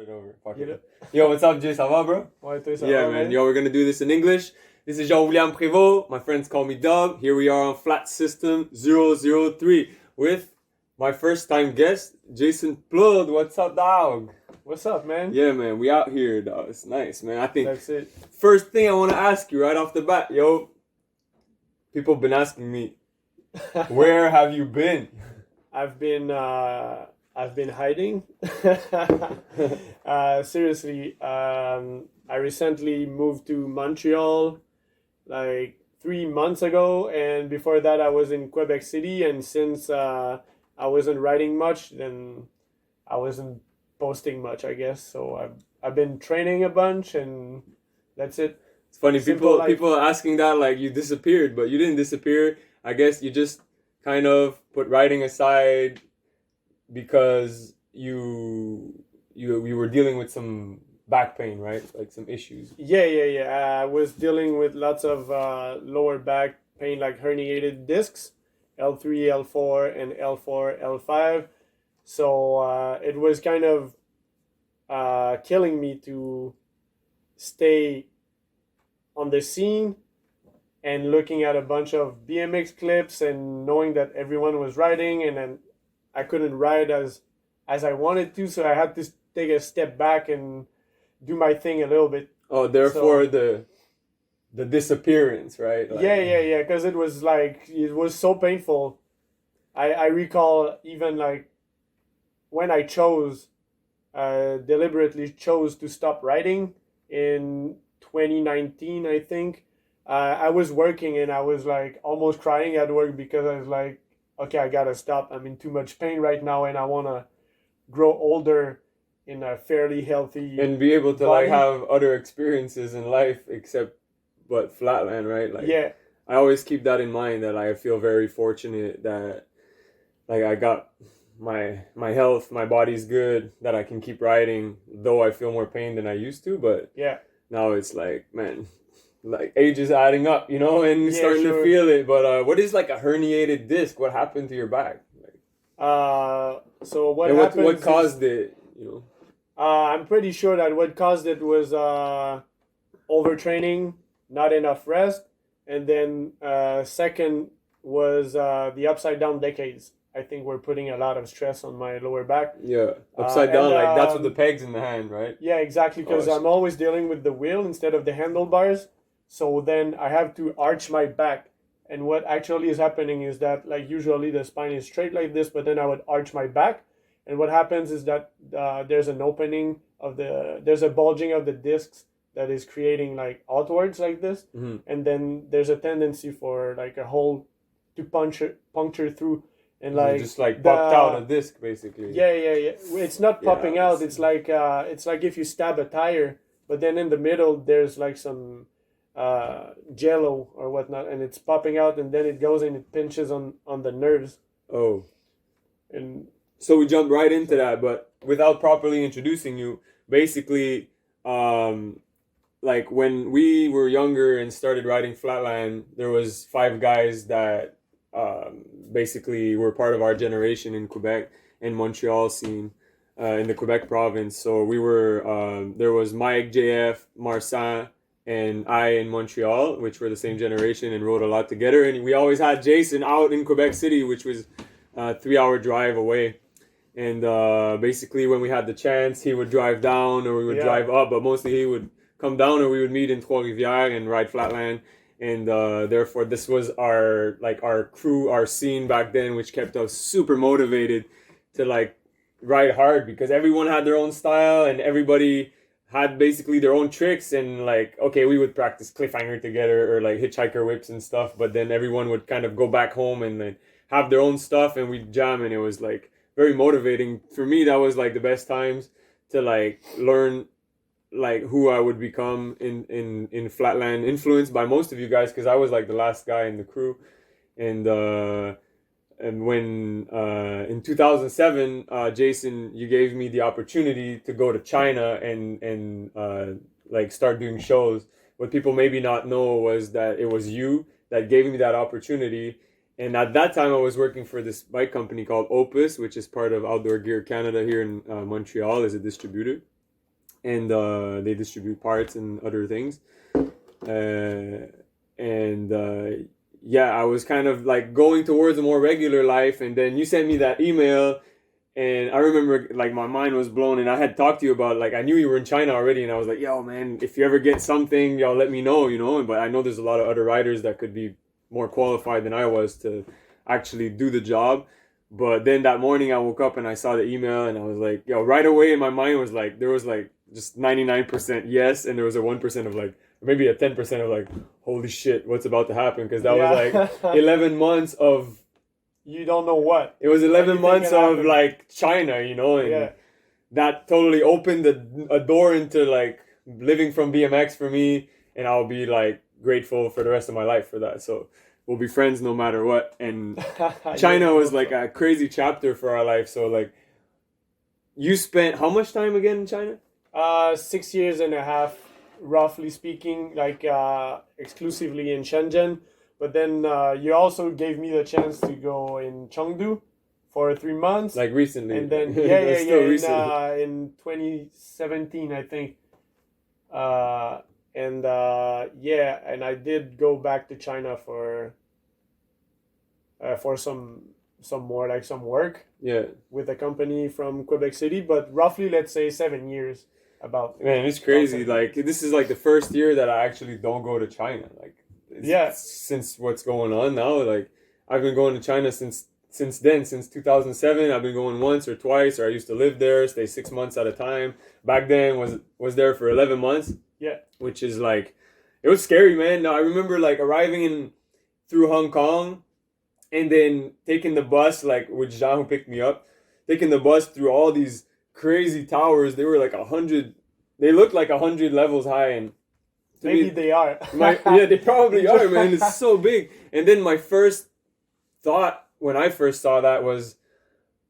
Start it over. Fuck Get it. it? Yo, what's up, Jay? Ça va, bro? Ouais, toi, ça Yeah, va, man. Yo, we're gonna do this in English. This is Jean-William Prévost. My friends call me Dub. Here we are on Flat System 003 with my first time guest, Jason Plourde. What's up, dog? What's up, man? Yeah, man. We out here, dog. It's nice, man. I think That's it. first thing I want to ask you right off the bat, yo. People have been asking me, where have you been? I've been hiding. Seriously, I recently moved to Montreal like 3 months ago, and before that I was in Quebec City, and since I wasn't writing much, then I wasn't posting much, I guess. So I've been training a bunch, and that's it. It's funny, Simple life. people are asking that like you disappeared, but you didn't disappear. I guess you just kind of put writing aside because you were dealing with some back pain, right? Like some issues. Yeah. I was dealing with lots of lower back pain, like herniated discs, L3, L4, and L4, L5. So it was kind of killing me to stay on the scene and looking at a bunch of BMX clips and knowing that everyone was riding, and then I couldn't ride as I wanted to, so I had to take a step back and do my thing a little bit. Oh, therefore the disappearance, right? Like, Yeah, because it was so painful. I recall even like when I deliberately chose to stop riding in 2019, I think. I was working and I was like almost crying at work because I was like, okay, I gotta stop. I'm in too much pain right now, and I wanna grow older in a fairly healthy and be able to body. like have other experiences in life except but Flatland, right? Like, yeah. I always keep that in mind, that I feel very fortunate that like I got my health, my body's good, that I can keep riding, though I feel more pain than I used to. But Yeah. now it's like, man, like age is adding up, you know, and Yeah, starting sure. to feel it. But what is like a herniated disc? What happened to your back? Like, So what and happened? what caused it? You know. I'm pretty sure that what caused it was overtraining, not enough rest, and then second was the upside down decades. I think we're putting a lot of stress on my lower back. Yeah, upside down, and, like that's with the pegs in the hand, right? Yeah, exactly, because I'm always dealing with the wheel instead of the handlebars. So then I have to arch my back. And what actually is happening is that, like, usually the spine is straight like this, but then I would arch my back. And what happens is that there's an opening there's a bulging of the discs that is creating like outwards like this. Mm-hmm. And then there's a tendency for like a hole to puncture through. And So like just like popped out a disc, basically. Yeah. It's not popping Yeah, out. It's like if you stab a tire, but then in the middle there's like some jello or whatnot, and it's popping out, and then it goes and it pinches on the nerves. Oh. And so we jump right into that, but without properly introducing you, basically, like when we were younger and started riding Flatland, there was 5 guys that basically were part of our generation in Quebec and Montreal scene in the Quebec province. So we were, there was Mike, JF, Marsan, and I in Montreal, which were the same generation and rode a lot together. And we always had Jason out in Quebec City, which was a 3-hour drive away. And basically when we had the chance, he would drive down or we would drive up, but mostly he would come down or we would meet in Trois-Rivières and ride Flatland. And therefore this was our crew, our scene back then, which kept us super motivated to like ride hard, because everyone had their own style and everybody had basically their own tricks. And like, okay, we would practice cliffhanger together or like hitchhiker whips and stuff, but then everyone would kind of go back home and then have their own stuff and we'd jam, and it was like very motivating. For me, that was like the best times to like learn like who I would become in Flatland, influenced by most of you guys, because I was like the last guy in the crew. And when in 2007, Jason, you gave me the opportunity to go to China and like start doing shows. What people maybe not know was that it was you that gave me that opportunity. And at that time, I was working for this bike company called Opus, which is part of Outdoor Gear Canada here in Montreal as a distributor. and they distribute parts and other things. And yeah, I was kind of like going towards a more regular life, and then you sent me that email, and I remember like my mind was blown, and I had talked to you about like I knew you were in China already, and I was like, yo man, if you ever get something, y'all let me know, you know. But I know there's a lot of other riders that could be more qualified than I was to actually do the job. But then that morning I woke up and I saw the email, and I was like, yo, right away in my mind was like, there was like just 99% yes, and there was a 1% of like, maybe a 10% of like, holy shit, what's about to happen? Because that was like 11 months of, you don't know what. it was 11 Anything months can of happen. like China, you know, and that totally opened a door into like living from BMX for me, and I'll be like grateful for the rest of my life for that. So we'll be friends no matter what. And China was like a crazy chapter for our life. So like, you spent how much time again in China? 6 years and a half, roughly speaking, like exclusively in Shenzhen. But then you also gave me the chance to go in Chengdu for 3 months. Like recently. And then in 2017, I think. And I did go back to China for some more like some work. Yeah. With a company from Quebec City, but roughly let's say 7 years. About man, it's crazy. Like this is like the first year that I actually don't go to China. Like since what's going on now, like I've been going to China since 2007. I've been going once or twice, or I used to live there, stay 6 months at a time. Back then was there for 11 months. Yeah. Which is like, it was scary, man. Now I remember like arriving through Hong Kong, and then taking the bus, like with Jean who picked me up, taking the bus through all these crazy towers. They were like 100. They looked like 100 levels high, and maybe they are. They probably are, man. It's so big. And then my first thought when I first saw that was,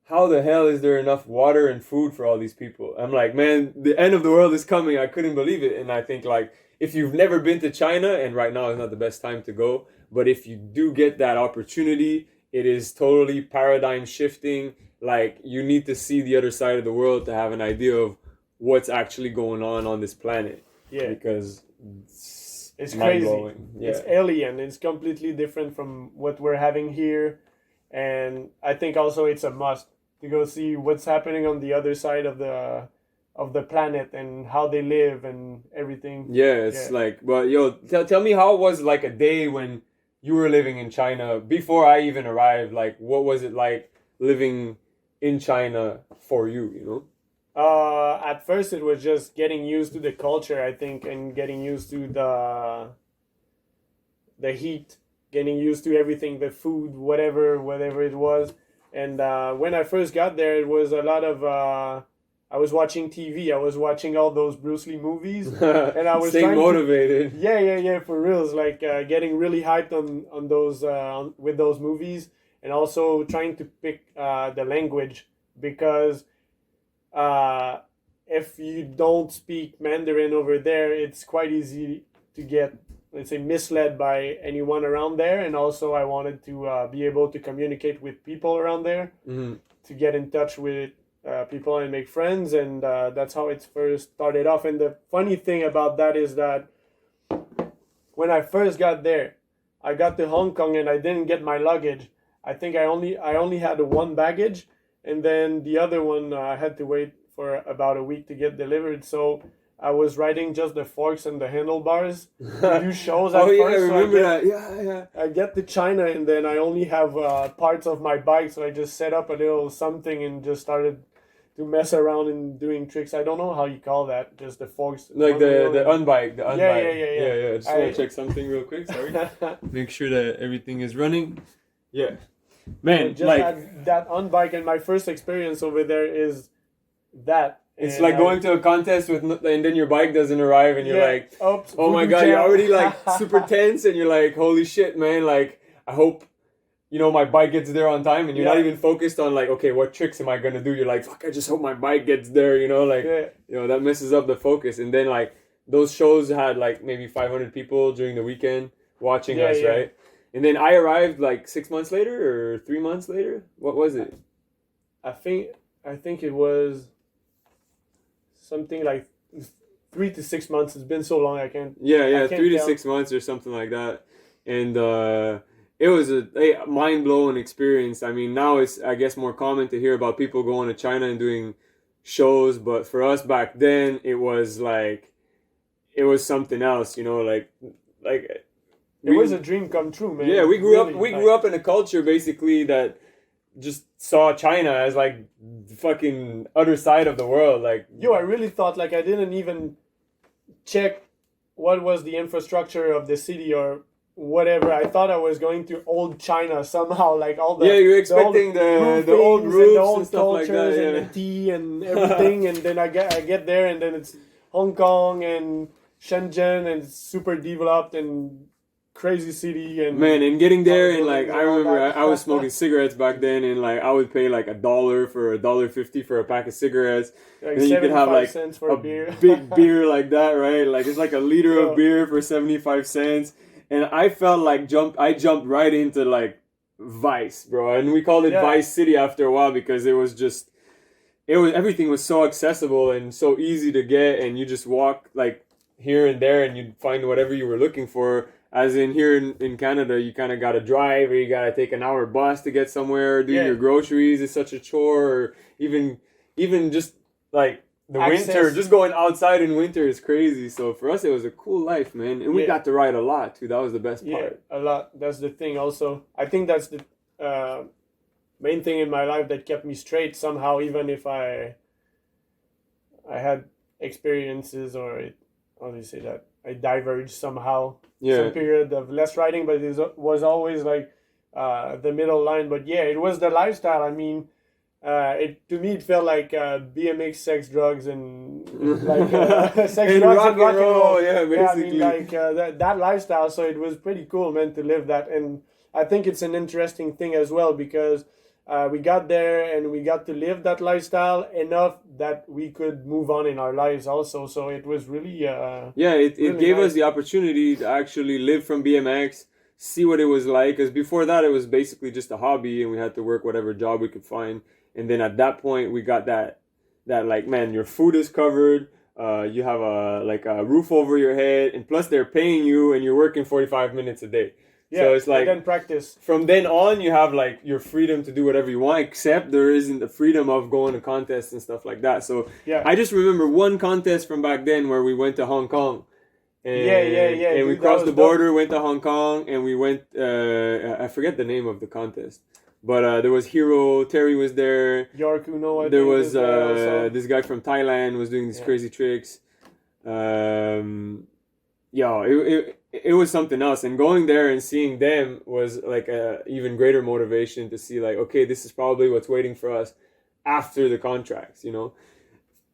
how the hell is there enough water and food for all these people? I'm like, man, the end of the world is coming. I couldn't believe it. And I think like, if you've never been to China, and right now is not the best time to go, but if you do get that opportunity, it is totally paradigm shifting. Like, you need to see the other side of the world to have an idea of what's actually going on this planet. Yeah. Because it's crazy. Yeah. It's alien. It's completely different from what we're having here. And I think also it's a must to go see what's happening on the other side of the planet and how they live and everything. Yeah, it's like, but yo, tell me how it was like a day when you were living in China before I even arrived. Like, what was it like living in China for you, you know? At first it was just getting used to the culture, I think, and getting used to the heat, getting used to everything, the food, whatever it was. And when I first got there, it was a lot of I was watching TV. I was watching all those Bruce Lee movies, and I was staying motivated. For reals. Like getting really hyped on those with those movies, and also trying to pick the language, because if you don't speak Mandarin over there, it's quite easy to get, let's say, misled by anyone around there. And also I wanted to be able to communicate with people around there, to get in touch with people and make friends. And that's how it first started off. And the funny thing about that is that when I first got there, I got to Hong Kong and I didn't get my luggage. I think I only had one baggage, and then the other one I had to wait for about a week to get delivered. So I was riding just the forks and the handlebars to do shows at first. I remember that. Yeah. I get to China, and then I only have parts of my bike, so I just set up a little something and just started to mess around and doing tricks. I don't know how you call that, just the forks. Like the unbike. Yeah. I just want to check something real quick, sorry. Make sure that everything is running. Yeah. Man, just had that unbike, and my first experience over there is that. It's like going to a contest and then your bike doesn't arrive, and you're like, oops, oh my god, you're already like super tense, and you're like, holy shit, man, like, I hope, my bike gets there on time, and you're not even focused on like, okay, what tricks am I gonna do? You're like, fuck, I just hope my bike gets there, that messes up the focus. And then like those shows had like maybe 500 people during the weekend watching us, right? And then I arrived like 6 months later or 3 months later. What was it? I think it was something like 3 to 6 months. It's been so long I can't. Yeah, I can't 3 to tell. 6 months or something like that. And it was a mind-blowing experience. I mean, now it's, I guess, more common to hear about people going to China and doing shows, but for us back then, it was like, it was something else, you know, like It was a dream come true, man. yeah, we grew Really, up, we grew up in a culture basically that just saw China as like the fucking other side of the world. Like, Yo, I really thought, like, I didn't even check what was the infrastructure of the city or whatever. I thought I was going to old China somehow, like all the yeah, you're expecting the old roofings roofs and the old and stuff like cultures that. and Yeah. the tea and everything, and then I get there and then it's Hong Kong and Shenzhen and it's super developed and crazy city and Man, and getting there and like buildings I and all remember that. I was smoking cigarettes back then, and like I would pay like $1 for $1.50 for a pack of cigarettes, like and then you could have 75 like cents for a a beer. big beer like that, right? Like it's like a liter Yeah. of beer for 75 cents, and I felt like I jumped right into like Vice, bro, and we called it Yeah. Vice City after a while because it was just everything was so accessible and so easy to get, and you just walk like here and there and you'd find whatever you were looking for. As in here in Canada, you kind of got to drive or you got to take an hour bus to get somewhere, do Yeah. your groceries is such a chore, or even just like the Access. winter, just going outside in winter is crazy. So for us, it was a cool life, man. And we Yeah. got to ride a lot too. That was the best Yeah, part. a lot. That's the thing also. I think that's the main thing in my life that kept me straight somehow, even if I had experiences or how do you say that? I diverged somehow. Yeah. Some period of less riding, but it was always like the middle line. But yeah, it was the lifestyle. I mean, it to me it felt like BMX, sex, drugs, and like sex, And drugs, rock and rock and roll. yeah, Yeah, I basically. mean, like that lifestyle. So it was pretty cool, man, to live that. And I think it's an interesting thing as well because we got there and we got to live that lifestyle enough that we could move on in our lives also. So it was really Yeah, it really gave nice. us the opportunity to actually live from BMX, see what it was like. Because before that, it was basically just a hobby, and we had to work whatever job we could find. And then at that point, we got that like, man, your food is covered. You have a roof over your head, and plus they're paying you, and you're working 45 minutes a day. Yeah, So it's like and then practice. from then on, you have like your freedom to do whatever you want, except there isn't the freedom of going to contests and stuff like that. So Yeah. I just remember one contest from back then where we went to Hong Kong. And, Yeah, And we dude, that crossed was the border, went to Hong Kong, and we went. I forget the name of the contest, but there was Hero. Terry was there. York Uno, I There think, was there also. this guy from Thailand was doing these Yeah. crazy tricks. It was something else, and going there and seeing them was like a even greater motivation to see like, okay, this is probably what's waiting for us after the contracts, you know.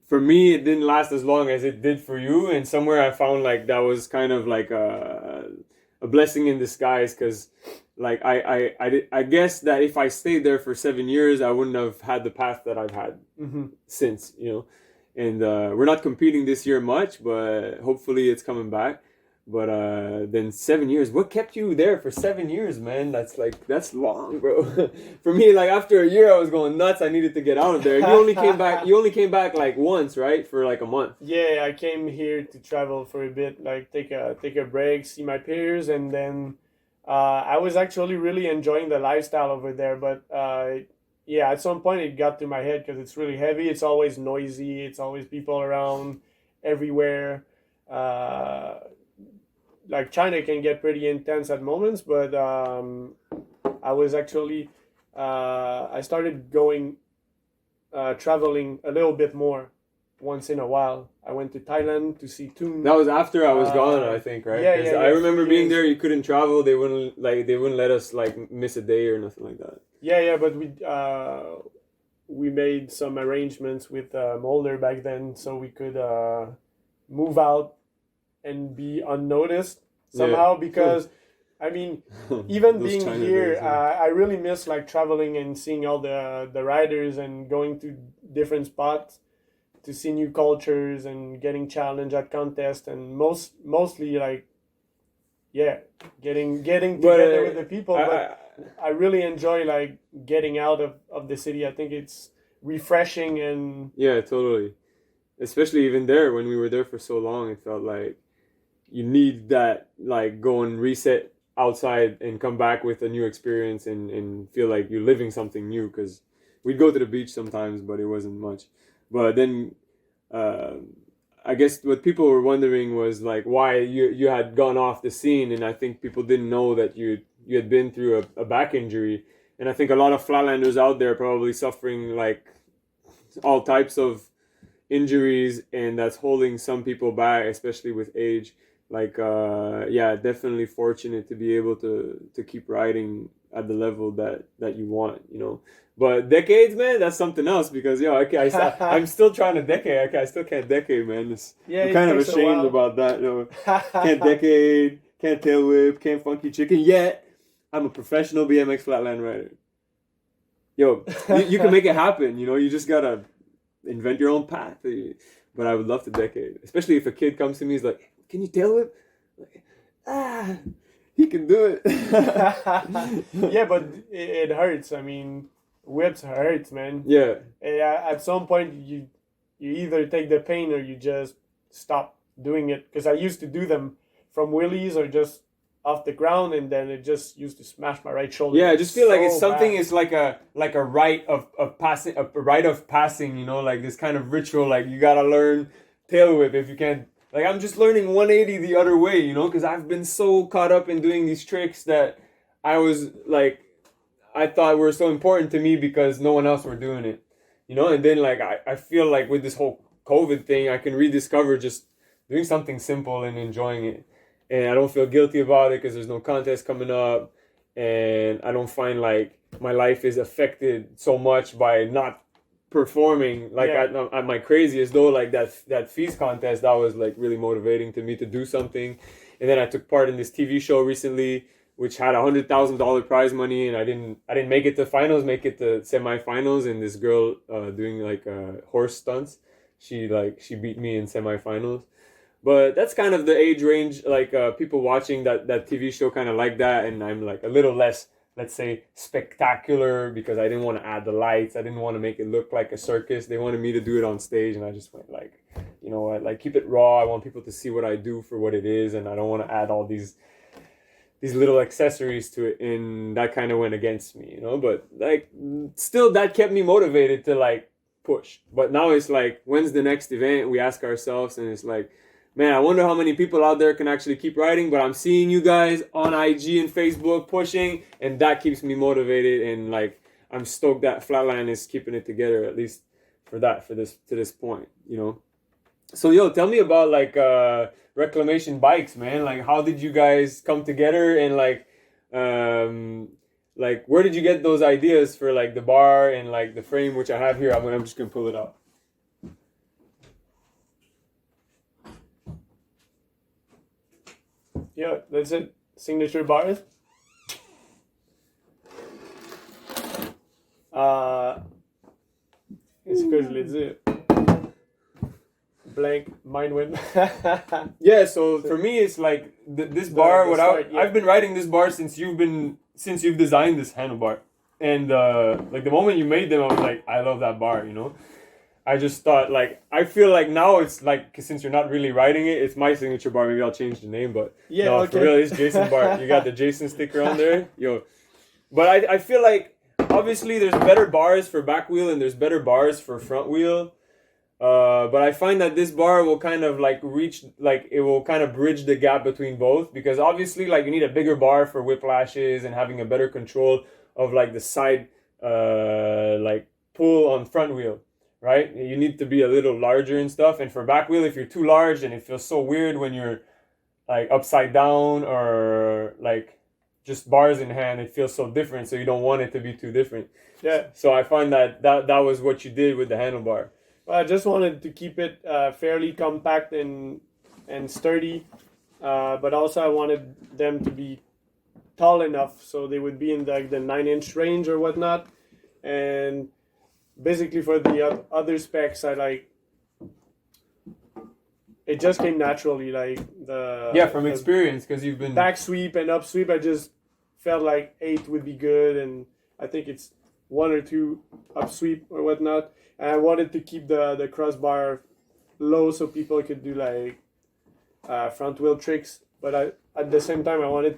For me, it didn't last as long as it did for you, and somewhere I found like that was kind of like a blessing in disguise, because like I guess that if I stayed there for 7 years, I wouldn't have had the path that I've had since, you know. And we're not competing this year much, but hopefully it's coming back. But then 7 years, what kept you there for 7 years, man? That's long, bro. For me, like after a year, I was going nuts. I needed to get out of there. And you only came back. You only came back like once, right? For like a month. Yeah, I came here to travel for a bit, like take a break, see my peers, and then I was actually really enjoying the lifestyle over there. But yeah, at some point it got to my head because it's really heavy. It's always noisy. It's always people around everywhere. Like China can get pretty intense at moments, but I was actually I started going traveling a little bit more once in a while. I went to Thailand to see Toon. That was after I was gone, I think, right? yeah, 'Cause yeah, I remember 3 being years. there. You couldn't travel. They wouldn't let us like miss a day or nothing like that. Yeah, but we made some arrangements with Molder back then, so we could move out and be unnoticed somehow. Because I mean, even Those being China here, days, yeah. I really miss like traveling and seeing all the riders and going to different spots to see new cultures and getting challenged at contests, and mostly like getting together with the people. But I really enjoy like getting out of the city. I think it's refreshing and Yeah, totally. especially even there when we were there for so long, it felt like you need that, like, go and reset outside and come back with a new experience and feel like you're living something new. Because we'd go to the beach sometimes, but it wasn't much. But then uh, I guess what people were wondering was like why you had gone off the scene, and I think people didn't know that you had been through a back injury, and I think a lot of flatlanders out there probably suffering like all types of injuries, and that's holding some people back, especially with age. Like yeah, definitely fortunate to be able to keep riding at the level that you want, you know. But decades, man, that's something else because okay, I'm still trying to decade. Okay, I still can't decade, man. Yeah, I'm it kind of takes a ashamed while. about that. You know, can't decade, can't tail whip, can't funky chicken yet. I'm a professional BMX flatland rider. Yo, you can make it happen. You know, you just gotta invent your own path. But I would love to decade, especially if a kid comes to me, he's like, "Can you tail whip?" Like, he can do it. Yeah, but it hurts. I mean, whips hurts, man. Yeah, At some point, you either take the pain or you just stop doing it. Because I used to do them from wheelies or just off the ground, and then it just used to smash my right shoulder. yeah. I just feel like it's So something. bad. It's like a rite of passing, a rite of passing. You know, like this kind of ritual. Like you gotta learn tail whip if you can't. Like I'm just learning 180 the other way. You know, because I've been so caught up in doing these tricks that I was like, I thought were so important to me because no one else were doing it. You know, and then like I feel like with this whole COVID thing, I can rediscover just doing something simple and enjoying it. And I don't feel guilty about it because there's no contest coming up, and I don't find like my life is affected so much by not performing like Yeah. at my craziest. Though like that feast contest, that was like really motivating to me to do something. And then I took part in this TV show recently which had $100,000 prize money, and I didn't make it to finals, make it to semifinals. And this girl doing like horse stunts, she beat me in semifinals. But that's kind of the age range, like people watching that TV show kind of like that, and I'm like a little less, let's say, spectacular because I didn't want to add the lights, I didn't want to make it look like a circus. They wanted me to do it on stage, and I just went like, you know what, like keep it raw. I want people to see what I do for what it is, and I don't want to add all these little accessories to it, and that kind of went against me, you know. But like still that kept me motivated to like push. But now it's like, when's the next event, we ask ourselves, and it's like, man, I wonder how many people out there can actually keep riding. But I'm seeing you guys on IG and Facebook pushing, and that keeps me motivated, and like I'm stoked that Flatland is keeping it together, at least for this to this point, you know. So yo, tell me about like Reclamation Bikes, man. Like how did you guys come together, and like where did you get those ideas for like the bar and like the frame, which I have here. I'm just gonna pull it out. Yeah, that's it. Signature bars. Qu'est-ce que je voulais dire? Blank, mind went. Yeah, so for me it's like this bar. the start, yeah. I've been riding this bar since you've designed this handlebar, and like the moment you made them, I was like, I love that bar. You know, I just thought like I feel like now it's like since you're not really riding it, it's my signature bar. Maybe I'll change the name, but Yeah, no, okay. for real, it's Jason bar. You got the Jason sticker on there, yo. But I feel like obviously there's better bars for back wheel and there's better bars for front wheel. But I find that this bar will kind of like reach, like it will kind of bridge the gap between both, because obviously like you need a bigger bar for whiplashes and having a better control of like the side like pull on front wheel, right? You need to be a little larger and stuff. And for back wheel, if you're too large, then it feels so weird when you're like upside down or like just bars in hand. It feels so different, so you don't want it to be too different. Yeah. So I find that was what you did with the handlebar. I just wanted to keep it fairly compact and sturdy, but also I wanted them to be tall enough so they would be in the 9-inch range or whatnot. And basically for the other specs, I like it just came naturally, like From experience, because you've been back sweep and up sweep. I just felt like 8 would be good, and I think it's 1 or 2 up sweep or whatnot. And I wanted to keep the crossbar low so people could do like front wheel tricks. But at the same time, I wanted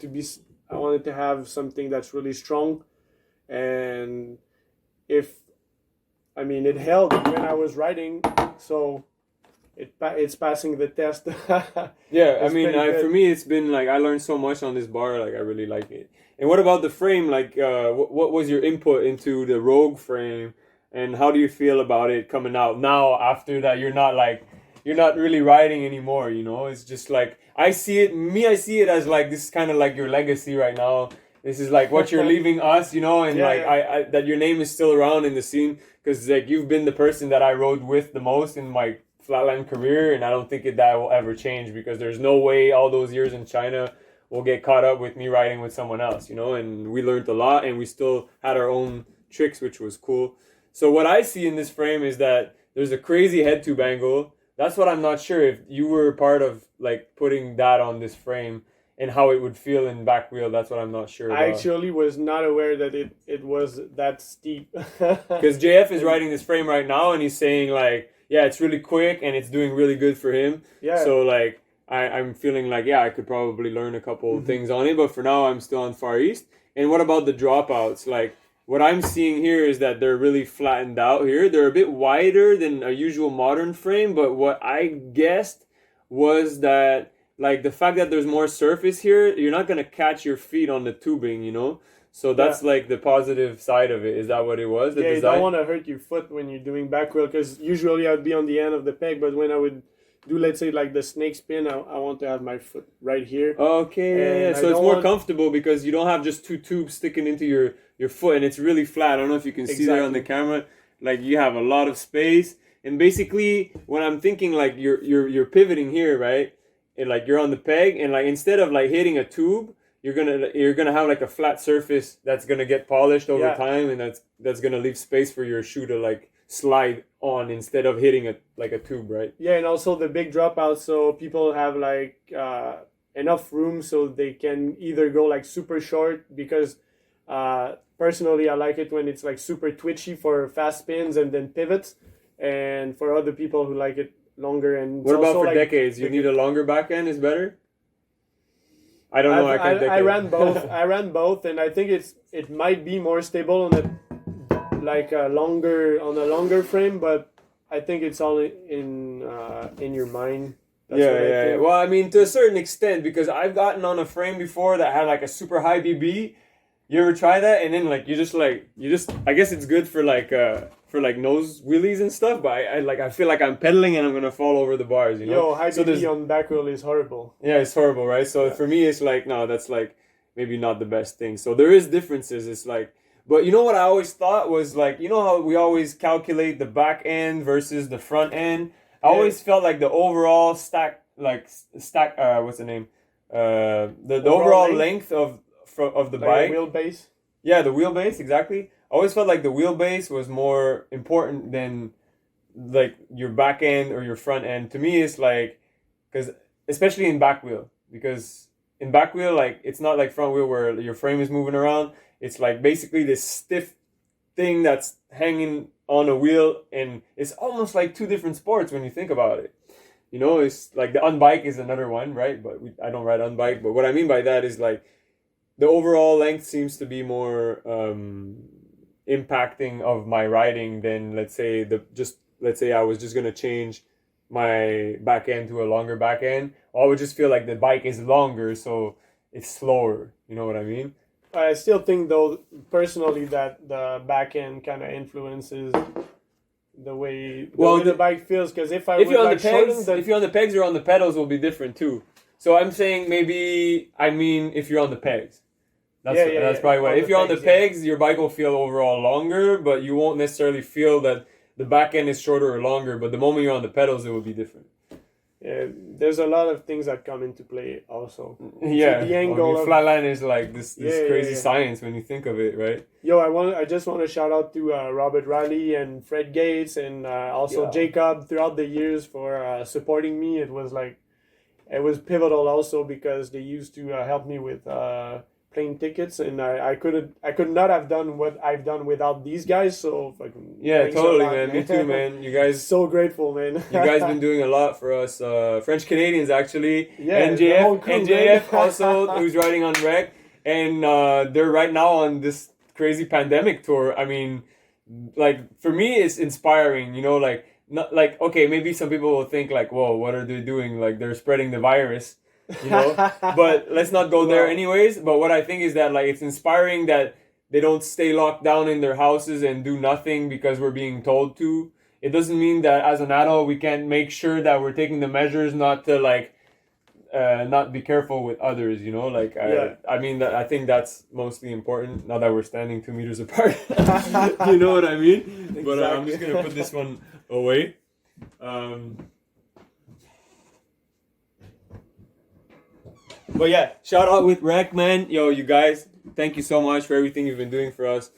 to have something that's really strong, and it held when I was riding, so it's passing the test. Yeah, It's pretty good. for me, it's been like I learned so much on this bar. Like I really like it. And what about the frame? Like, what was your input into the Rogue frame, and how do you feel about it coming out now after that? You're not really riding anymore. You know, it's just like I see it as like this is kind of like your legacy right now. This is like what you're leaving us, you know, and Yeah, like yeah. I that your name is still around in the scene because like you've been the person that I rode with the most in my Flatland career, and I don't think that will ever change because there's no way all those years in China will get caught up with me riding with someone else, you know. And we learned a lot, and we still had our own tricks, which was cool. So what I see in this frame is that there's a crazy head tube angle. That's what I'm not sure if you were part of like putting that on this frame and how it would feel in back wheel. That's what I'm not sure I about. actually was not aware that it was that steep. Because JF is riding this frame right now, and he's saying like, yeah, it's really quick and it's doing really good for him. Yeah. So like, I'm feeling like, yeah, I could probably learn a couple things on it, but for now, I'm still on Far East. And what about the dropouts? Like, what I'm seeing here is that they're really flattened out here. They're a bit wider than a usual modern frame, but what I guessed was that like the fact that there's more surface here, you're not gonna catch your feet on the tubing, you know. So that's like the positive side of it. Is that what it was? The Yeah, you design? don't want to hurt your foot when you're doing back wheel because usually I'd be on the end of the peg, but when I would do, let's say, like the snake spin, I want to have my foot right here. Okay, And I so it's don't more want- comfortable because you don't have just two tubes sticking into your foot, and it's really flat. I don't know if you can see that on the camera. Like you have a lot of space, and basically, when I'm thinking like you're pivoting here, right? And like you're on the peg, and like instead of like hitting a tube, you're gonna have like a flat surface that's gonna get polished over time, and that's gonna leave space for your shoe to like slide on instead of hitting a tube, right? Yeah, and also the big dropout, so people have like enough room so they can either go like super short because personally I like it when it's like super twitchy for fast spins and then pivots, and for other people who like it longer. And what about for like decades? You need a longer back end is better. I don't know. I ran both. I ran both, and I think it might be more stable on a longer frame, but I think it's all in your mind. That's yeah. Well, I mean, to a certain extent, because I've gotten on a frame before that had like a super high BB. You ever try that? And then like you just I guess it's good for like nose wheelies and stuff, but I feel like I'm pedaling and I'm gonna fall over the bars, you know. Yo, high BB on back wheel is horrible. Yeah, it's horrible, right? So for me, it's like no, that's like maybe not the best thing. So there is differences. It's like, but you know what I always thought was like, you know how we always calculate the back end versus the front end. I always felt like the overall stack, what's the name? The overall length of the bike. Wheelbase. Yeah, the wheelbase, exactly. I always felt like the wheelbase was more important than like your back end or your front end. To me, it's like, because especially in back wheel, because in back wheel, like it's not like front wheel where your frame is moving around. It's like basically this stiff thing that's hanging on a wheel, and it's almost like two different sports when you think about it. You know, it's like the unbike is another one, right? But I don't ride unbike. But what I mean by that is like the overall length seems to be more impacting of my riding than let's say I was just gonna change my back end to a longer back end. I would just feel like the bike is longer, so it's slower. You know what I mean? I still think though personally that the back end kind of influences the way the bike feels. Because if you're on the pegs or on the pedals will be different too. So I'm saying if you're on the pegs. That's probably why. If you're on the pegs, your bike will feel overall longer, but you won't necessarily feel that the back end is shorter or longer. But the moment you're on the pedals, it will be different. Yeah, there's a lot of things that come into play also. Yeah, so the angle of Flatland is like this crazy science when you think of it, right? Yo, I just want to shout out to Robert Riley and Fred Gates and also Jacob throughout the years for supporting me. It was pivotal also because they used to help me with plane tickets, and I could not have done what I've done without these guys. So fucking Yeah, thanks a totally, lot, man. Me too, man. You guys, So grateful, man. you guys been doing a lot for us. French Canadians actually. Yeah, the whole NJF, crew, NJF man. also, who's riding on Rec, and they're right now on this crazy pandemic tour. I mean, like for me, it's inspiring. You know, like not like okay, maybe some people will think like, whoa, what are they doing? Like they're spreading the virus. You know, but let's not go there anyways. But what I think is that like it's inspiring that they don't stay locked down in their houses and do nothing because we're being told to. It doesn't mean that as an adult we can't make sure that we're taking the measures not to like not be careful with others, you know, like I mean that I think that's mostly important now that we're standing 2 meters apart. You know what I mean? Exactly. But I'm just gonna put this one away. But yeah, shout out with Rec, man. Yo, you guys, thank you so much for everything you've been doing for us.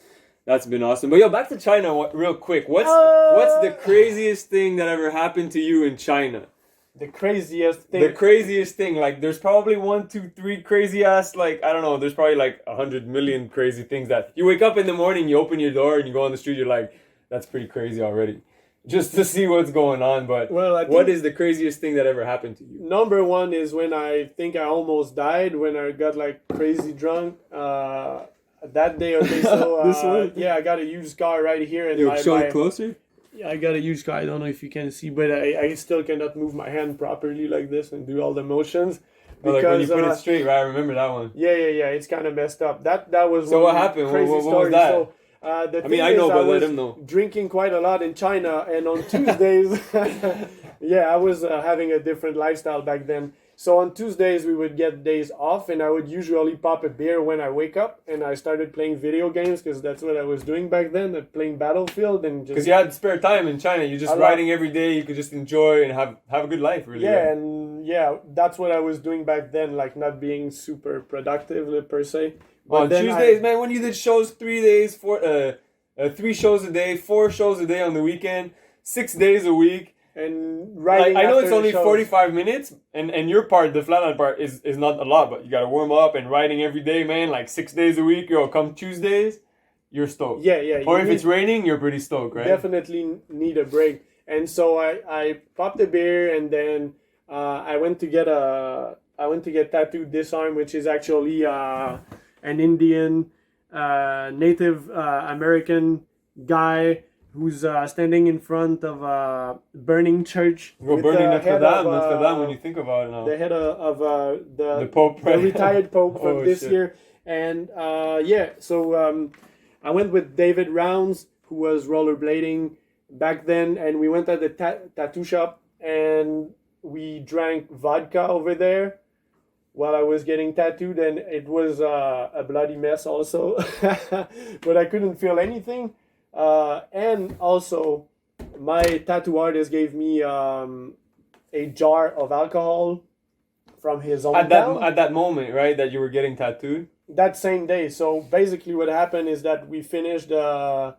That's been awesome. But yo, back to China real quick. What's the craziest thing that ever happened to you in China? The craziest thing. The craziest thing. Like, there's probably 1, 2, 3 crazy ass, like, I don't know, there's probably like 100 million crazy things that you wake up in the morning, you open your door and you go on the street, you're like, that's pretty crazy already. Just to see what's going on. But what is the craziest thing that ever happened to you? Number one is when I think I almost died, when I got like crazy drunk. That day or so. This one? Yeah, I got a used car right here. And Yo, show it closer. Yeah, I got a used car. I don't know if you can see, but I still cannot move my hand properly like this and do all the motions. Because, like when you put it straight, right? I remember that one. Yeah. It's kind of messed up. That was so what happened? Crazy what story. was that? So, I know, but let him know. Drinking quite a lot in China, and on Tuesdays, I was having a different lifestyle back then. So on Tuesdays we would get days off, and I would usually pop a beer when I wake up, and I started playing video games because that's what I was doing back then, playing Battlefield and just because you had spare time in China. You're just riding every day. You could just enjoy and have a good life, really. Yeah, right? and that's what I was doing back then, like not being super productive per se. But on Tuesdays, man, when you did shows 3 days, 3 shows a day, 4 shows a day on the weekend, 6 days a week. And riding I know it's only 45 minutes, and your part, the Flatland part, is not a lot, but you gotta warm up and riding every day, man, like 6 days a week. Yo, come Tuesdays, you're stoked. Yeah. Or if it's raining, you're pretty stoked, right? Definitely need a break. And so I popped a beer, and then I went to get tattooed this arm, which is actually an Indian Native American guy who's standing in front of a burning church. Well, burning Notre Dame when you think about it now. The head of the Pope, right? The retired Pope from this year. And so I went with David Rounds, who was rollerblading back then, and we went at the tattoo shop, and we drank vodka over there while I was getting tattooed, and it was a bloody mess also. But I couldn't feel anything. And also, my tattoo artist gave me a jar of alcohol from his own town. At that moment, right, that you were getting tattooed? That same day. So basically what happened is that we finished the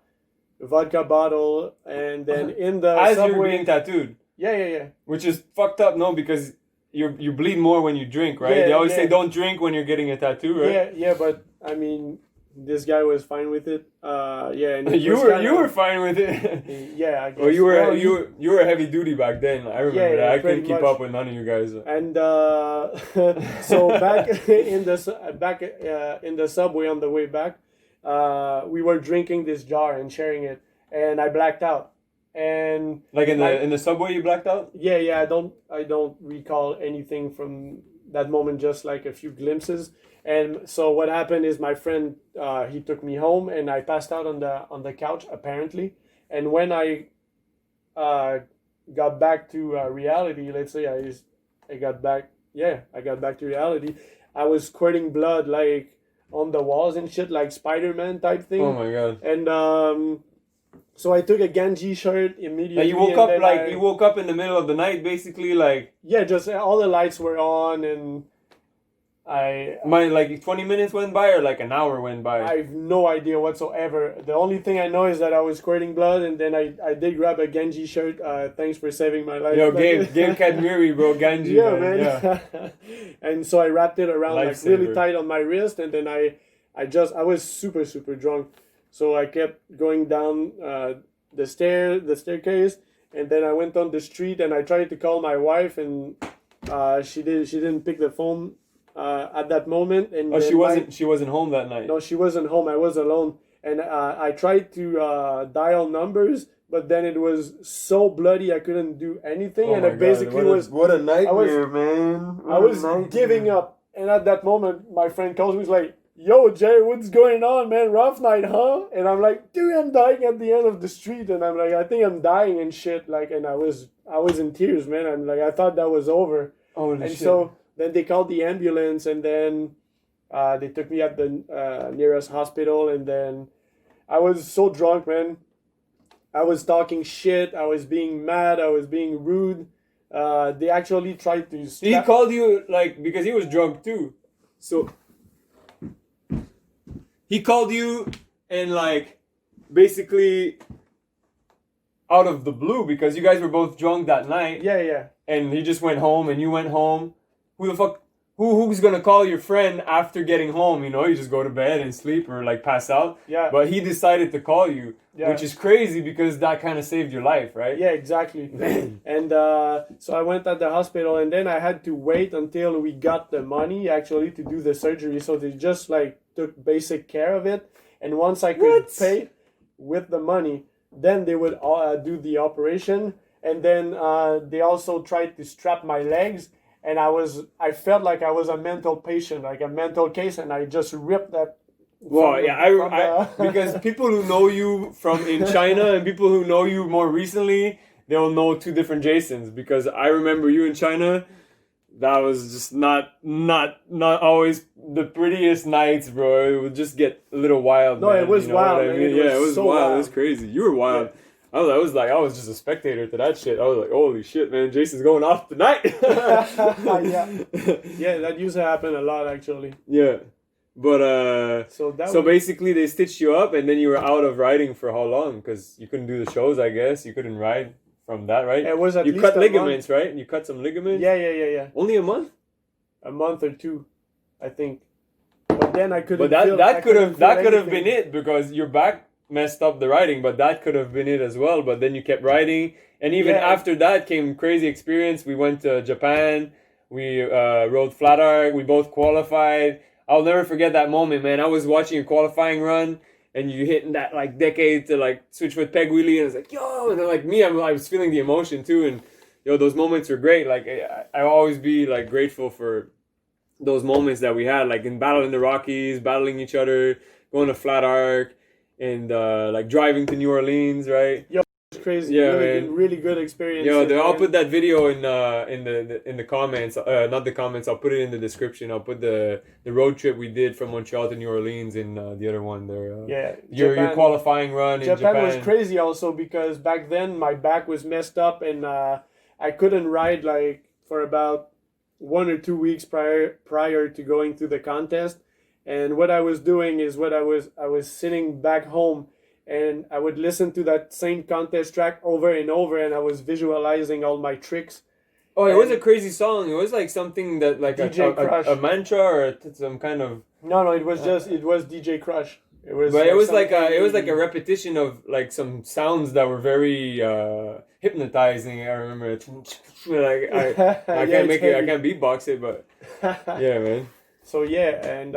vodka bottle, and then in the as subway... you were getting tattooed? Yeah. Which is fucked up, no? Because you bleed more when you drink, right? They always say don't drink when you're getting a tattoo, right? Yeah, but I mean... This guy was fine with it. And you were fine with it. Yeah, I guess. Well, you were heavy duty back then. I remember that. I couldn't keep up with none of you guys. And so back in the subway on the way back, we were drinking this jar and sharing it, and I blacked out. And like in the subway, you blacked out? Yeah. I don't recall anything from that moment. Just like a few glimpses. And so what happened is my friend, he took me home, and I passed out on the couch apparently. And when I got back to reality, let's say I got back to reality, I was squirting blood like on the walls and shit, like Spider-Man type thing. Oh my god! And so I took a Ganji shirt immediately. And you woke up in the middle of the night, basically, like just all the lights were on and. like 20 minutes went by or like an hour went by? I have no idea whatsoever. The only thing I know is that I was squirting blood, and then I did grab a Genji shirt. Thanks for saving my life. Yo, Game Kadmiri, bro, Genji. Yeah, man. Yeah. And so I wrapped it around like really Lifesaver. tight on my wrist, and then I was super drunk, so I kept going down the staircase, and then I went on the street and I tried to call my wife, and she didn't pick the phone. At that moment, and She wasn't home that night. No, she wasn't home. I was alone, and I tried to dial numbers, but then it was so bloody I couldn't do anything, Oh and my it basically God. What a nightmare, man. I was giving up, and at that moment, my friend calls me. He's like, "Yo, Jay, what's going on, man? Rough night, huh?" And I'm like, "Dude, I'm dying at the end of the street," and I'm like, "I think I'm dying and shit." Like, and I was in tears, man. I'm like, I thought that was over. Holy and shit. So then they called the ambulance, and then they took me at the nearest hospital, and then I was so drunk, man. I was talking shit. I was being mad. I was being rude. They actually tried to... He called you, like, because he was drunk too. So he called you and, like, basically out of the blue because you guys were both drunk that night. Yeah. And he just went home and you went home. Who the fuck? Who's gonna call your friend after getting home? You know, you just go to bed and sleep or like pass out. Yeah. But he decided to call you, which is crazy because that kind of saved your life, right? Yeah, exactly. And so I went at the hospital, and then I had to wait until we got the money actually to do the surgery. So they just like took basic care of it, and once I could pay with the money, then they would do the operation, and then they also tried to strap my legs. And I felt like I was a mental patient, like a mental case, and I just ripped that. Well, yeah, because people who know you from in China and people who know you more recently, they'll know two different Jasons. Because I remember you in China, that was just not always the prettiest nights, bro. It would just get a little wild. No, man, it was you know wild. what I mean? Man. It was so wild. It was crazy. You were wild. Yeah. I was just a spectator to that shit. I was like, holy shit, man, Jason's going off tonight. Yeah, that used to happen a lot, actually. Yeah. But, so basically they stitched you up and then you were out of riding for how long? Because you couldn't do the shows, I guess. You couldn't ride from that, right? It was at you least cut a ligaments, month. right? You cut some ligaments? Yeah. Only a month? A month or two, I think. But then I couldn't. But that could have been it because your back messed up the riding, but that could have been it as well. But then you kept riding, and even after that came crazy experience. We went to Japan, we rode Flatark, we both qualified. I'll never forget that moment, man. I was watching a qualifying run and you hitting that like decade to like switch with peg wheelie, and I was like, yo, and then like me, I was feeling the emotion too, and yo, those moments were great. Like I always be like grateful for those moments that we had, like in battling the Rockies, battling each other, going to Flatark, and like driving to New Orleans, right? Yo, it's crazy. Yeah, really good experience. Yo, I'll put that video in the comments. Not the comments. I'll put it in the description. I'll put the road trip we did from Montreal to New Orleans in the other one there. Your qualifying run in Japan. Japan was crazy also because back then my back was messed up and I couldn't ride like for about 1 or 2 weeks prior to going to the contest. And what I was doing is I was sitting back home and I would listen to that same contest track over and over, and I was visualizing all my tricks. Oh, it was a crazy song. It was like something that like a mantra or some kind of. No, it was DJ Crush. It was like a repetition of like some sounds that were very hypnotizing. I remember it. Like I can't make it. I can't beatbox it, but yeah, man. So and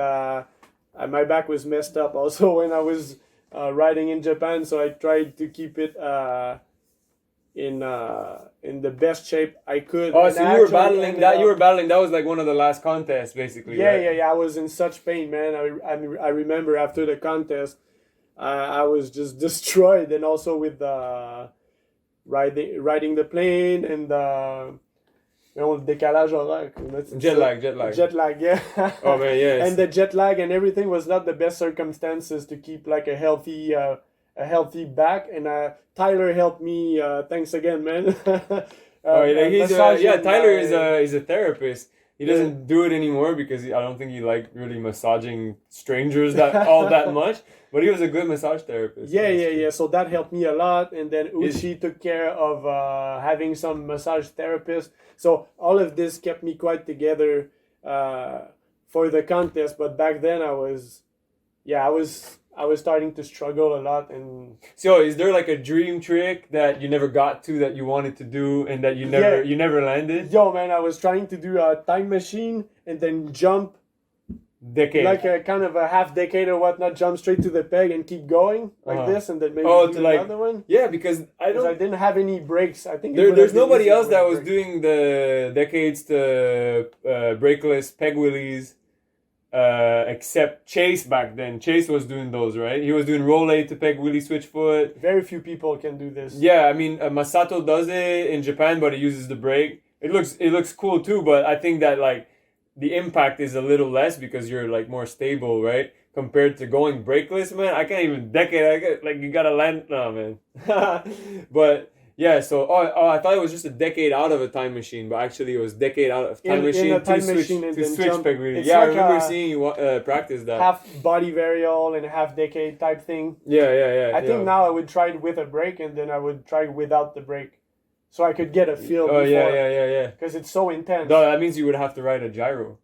my back was messed up also when I was riding in Japan. So I tried to keep it in the best shape I could. Oh, so you were battling that. You were battling. That was like one of the last contests, basically. Yeah, right? I was in such pain, man. I remember after the contest, I was just destroyed, and also with riding the plane and décalage horaire. Jet lag, yeah. Oh man, yes. And the jet lag and everything was not the best circumstances to keep like a healthy back, and Tyler helped me. Thanks again, man. Tyler is a therapist. He doesn't do it anymore because I don't think he liked really massaging strangers that much. But he was a good massage therapist. Yeah. So that helped me a lot. And then Uchi took care of having some massage therapists. So all of this kept me quite together for the contest. But back then I was starting to struggle a lot. And so, is there like a dream trick that you never got to that you wanted to do and that you never landed? Yo, man, I was trying to do a time machine and then jump decade, like a kind of a half decade or whatnot, jump straight to the peg and keep going like this, and then maybe do another one. Yeah, because I didn't have any brakes. I think there's nobody else that was doing the decades to brakeless peg wheelies. Except Chase back then. Chase was doing those, right? He was doing roll A to peg wheelie switch foot. Very few people can do this. Yeah, I mean Masato does it in Japan, but he uses the brake. It looks cool too, but I think that like the impact is a little less because you're like more stable, right? Compared to going brakeless, man. I can't even you gotta land. No, man. But yeah, so I thought it was just a decade out of a time machine, but actually it was decade out of time machine to switch peg wheelie. Yeah, like I remember seeing you practice that. Half body varial and half decade type thing. Yeah. I think now I would try it with a brake and then I would try without the brake, so I could get a feel. Oh before, yeah. Because it's so intense. No, that means you would have to ride a gyro.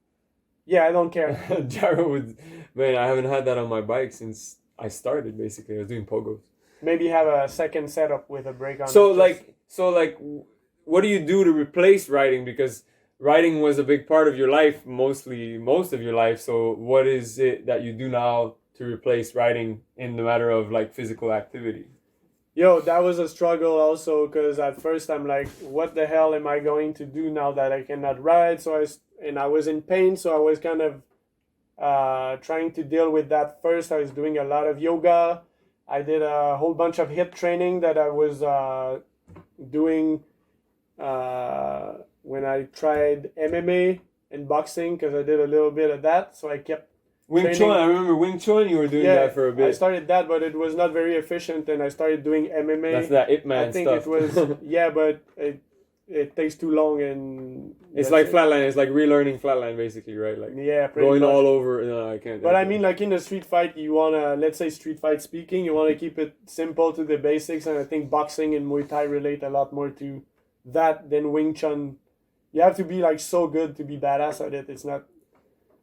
Yeah, I don't care. Gyro would, man. I haven't had that on my bike since I started. Basically, I was doing pogos. Maybe have a second setup with a brake on. So what do you do to replace riding? Because riding was a big part of your life, most of your life. So what is it that you do now to replace riding in the matter of like physical activity? Yo, that was a struggle also, because at first I'm like, what the hell am I going to do now that I cannot ride? So I was in pain, so I was kind of trying to deal with that first. I was doing a lot of yoga. I did a whole bunch of HIIT training that I was doing when I tried MMA and boxing, because I did a little bit of that. So I kept Wing Chun. I remember Wing Chun. You were doing that for a bit. I started that, but it was not very efficient, and I started doing MMA. That's that Ip Man stuff. I think it was but it takes too long, and it's like Flatland. It's like relearning Flatland, basically, right? Like going all over. No, I can't. But I mean, like in a street fight, you wanna, let's say street fight speaking, you wanna keep it simple to the basics, and I think boxing and Muay Thai relate a lot more to that than Wing Chun. You have to be like so good to be badass at it. It's not.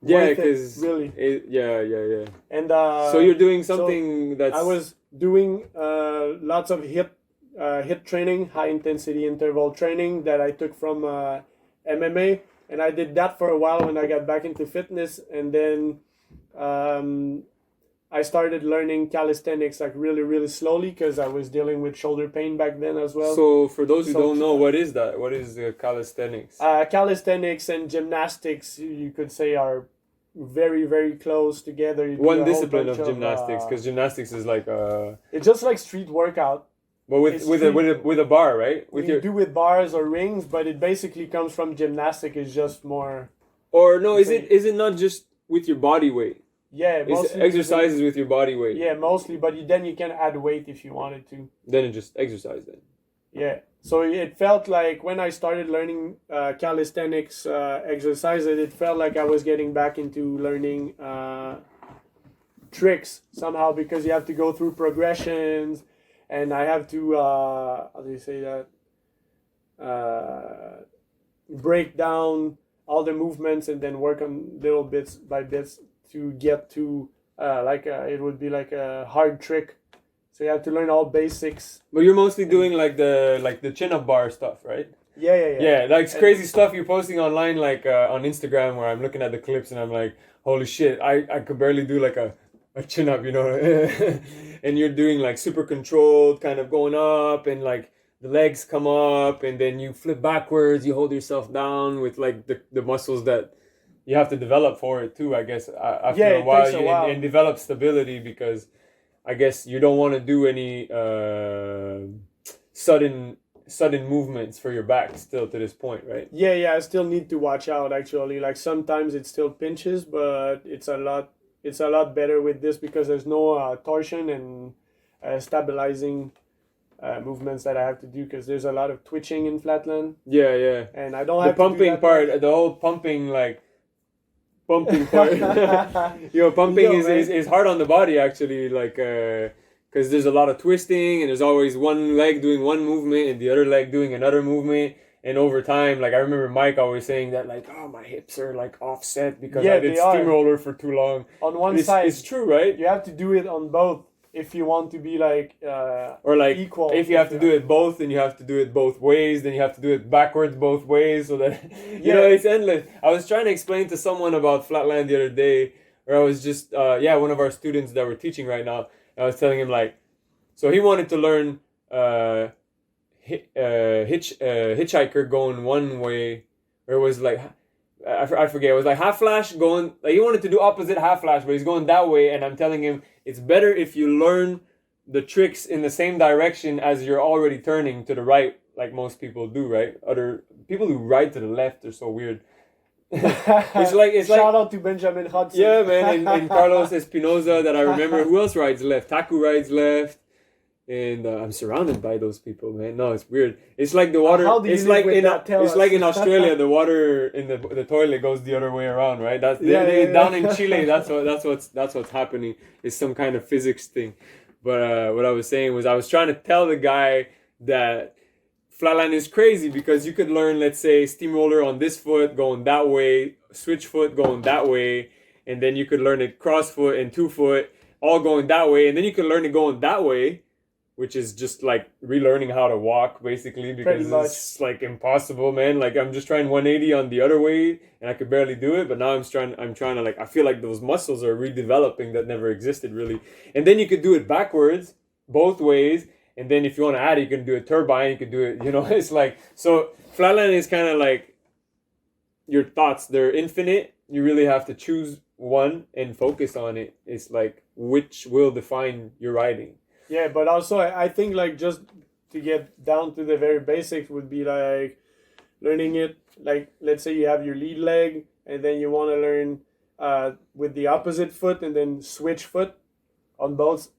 Yeah, because really. Yeah. And so you're doing something that's. I was doing lots of HIIT training, high intensity interval training that I took from MMA, and I did that for a while when I got back into fitness, and then I started learning calisthenics like really, really slowly because I was dealing with shoulder pain back then as well. So for those who don't know, what is that? What is calisthenics? Calisthenics and gymnastics, you could say, are very, very close together. One discipline of gymnastics, because gymnastics is like it's just like street workout. But with a bar, right? You do with bars or rings, but it basically comes from gymnastic. It's just more. Or no, is it not just with your body weight? Yeah, mostly. It's exercises with your body weight. Yeah, mostly, but then you can add weight if you wanted to. Then it just exercise then. Yeah, so it felt like when I started learning calisthenics exercises, it felt like I was getting back into learning tricks somehow, because you have to go through progressions, and I have to how do you say that? Break down all the movements and then work on little bits by bits to get to it would be like a hard trick. So you have to learn all basics. But you're mostly doing like the chin up bar stuff, right? Yeah. Yeah, like crazy stuff you're posting online, like on Instagram, where I'm looking at the clips and I'm like, holy shit, I could barely do like a chin up, you know. And you're doing like super controlled, kind of going up, and like the legs come up, and then you flip backwards, you hold yourself down with like the muscles that you have to develop for it too, I guess. After a while, and develop stability, because I guess you don't want to do any sudden movements for your back still to this point, right? Yeah, I still need to watch out actually. Like sometimes it still pinches, but it's a lot better with this because there's no torsion and stabilizing movements that I have to do because there's a lot of twitching in Flatland, Yeah. and I don't The have to do pumping that part, much. the whole pumping part. Pumping Yo, is hard on the body actually, like because there's a lot of twisting and there's always one leg doing one movement and the other leg doing another movement. And over time, like I remember Mike always saying that, like, oh, my hips are like offset because I did they are. steamroller for too long. On one It's, side, it's true, right? you have to do it on both if you want to be like Or like equal. if you have to do it both, then you have to do it both ways. Then you have to do it backwards both ways, so that you know it's endless. I was trying to explain to someone about Flatland the other day, where I was just one of our students that we're teaching right now. I was telling him like, so he wanted to learn hitchhiker going one way, or it was like I forget, it was like half flash going, like he wanted to do opposite half flash, but he's going that way, and I'm telling him it's better if you learn the tricks in the same direction as you're already turning to the right, like most people do, right? Other people who ride to the left are so weird. it's like shout out to Benjamin Hudson. Yeah, man, and Carlos Espinoza that I remember. Who else rides left? Taku rides left. And I'm surrounded by those people, man. No, it's weird. It's like the water. It's like in Australia, the water in the toilet goes the other way around, right? That's down in Chile. That's what's happening. It's some kind of physics thing. But what I was saying was I was trying to tell the guy that Flatland is crazy because you could learn, let's say, steamroller on this foot going that way, switch foot going that way, and then you could learn it cross foot and 2 foot all going that way, and then you could learn it going that way, which is just like relearning how to walk basically, because it's like impossible, man. Like I'm just trying 180 on the other way and I could barely do it, but now I'm trying to like, I feel like those muscles are redeveloping that never existed really. And then you could do it backwards both ways, and then if you want to add it, you can do a turbine, you can do it, you know. It's like, so Flatland is kind of like your thoughts, they're infinite. You really have to choose one and focus on it. It's like which will define your riding. Yeah, but also I think like just to get down to the very basics would be like learning it, like let's say you have your lead leg and then you want to learn with the opposite foot and then switch foot on both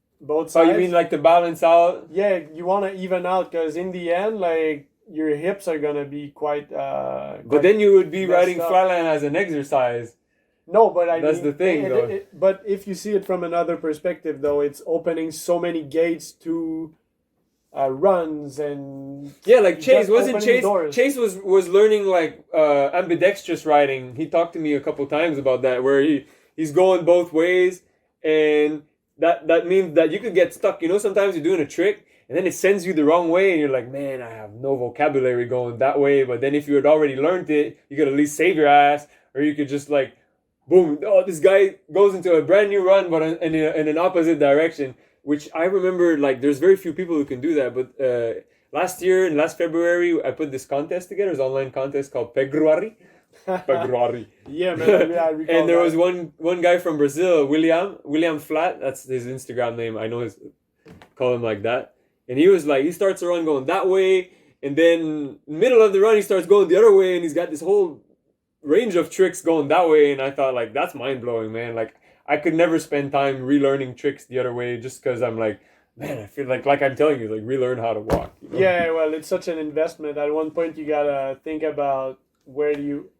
sides. Oh, you mean like to balance out? Yeah, you want to even out because in the end, like your hips are gonna be quite. But then you would be riding Flatland as an exercise. No, but that's the thing, though. But if you see it from another perspective, though, it's opening so many gates to runs and like Chase Chase was learning like ambidextrous riding. He talked to me a couple times about that, where he's going both ways, and that means that you could get stuck. You know, sometimes you're doing a trick and then it sends you the wrong way, and you're like, man, I have no vocabulary going that way. But then if you had already learned it, you could at least save your ass, or you could just like, boom, oh, this guy goes into a brand new run, but in an opposite direction, which I remember, like, there's very few people who can do that. But last February, I put this contest together. It was an online contest called February. Yeah, man. Yeah, I recall. And there was one guy from Brazil, William Flat. That's his Instagram name. I know call him like that. And he was like, he starts a run going that way, and then middle of the run, he starts going the other way, and he's got this whole range of tricks going that way. And I thought, like, that's mind-blowing, man. Like, I could never spend time relearning tricks the other way just because I'm like, man, I feel like I'm telling you, like, relearn how to walk. You know? Yeah, well, it's such an investment. At one point, you gotta think about where do you